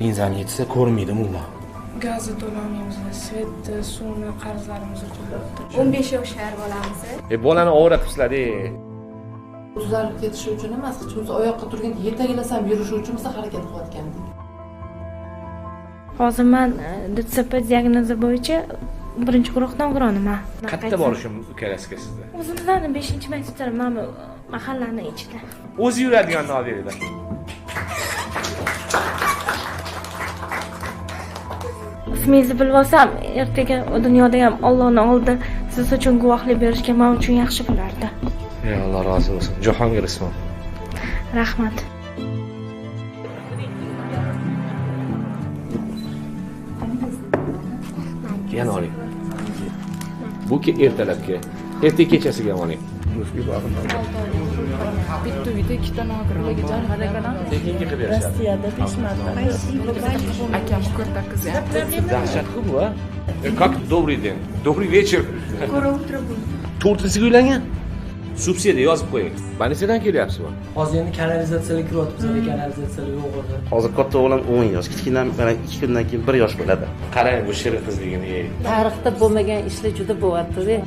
Benzin yetsa ko'rmaydi mulla. Gazni to'lamaymiz, svetni, suvni, qarzlarimiz to'layapti. 15 yoshlar bolamiz. Bolani ovratibsizlar-da. Tuzalib ketishi uchun emas, hech oyoqqa turgan yetagilasam yurishi uchun biz harakat qilayotgandik. Hozir men DTSP diagnozi bo'yicha birinchi guruh nogironiman. Qayerda borishim kerakga sizda? O'zimizlarni 5-maktabda, mana mahallani ichida. O'zi yuradigan noverida. Ismingizni bilib olsam, ertaga dunyoda ham Allohning oldida siz uchun guvohlik berishga men uchun yaxshi bo'lardi. Ey Alloh rozi bo'lsin. Jahongir ismim. Rahmat. Yana oling. Bu ertalabki, ertaga kechasiga oling. Bitta uyda ikkita nogironligi jon harakadan Tekinga qilib berishadi. Rossiyada 5 marta. Akam ko'rda qizi. Dahshat-ku bu, a? Как добрый день. Добрый вечер. Скоро утро будет. 4-siga uylangan. Subsidiya yozib qo'ying. Banisiyadan kelyapsizmi? Hozir endi kanalizatsiyaga kiryapmiz, kanalizatsiyaga yo'q o'rda. Hozir katta o'g'lim 10 yosh, kichkina mana 2 kundan keyin 1 yosh bo'ladi. Qarang bu shirin qizligini. Tarixda bo'lmagan ishlar juda bo'lyapti-da.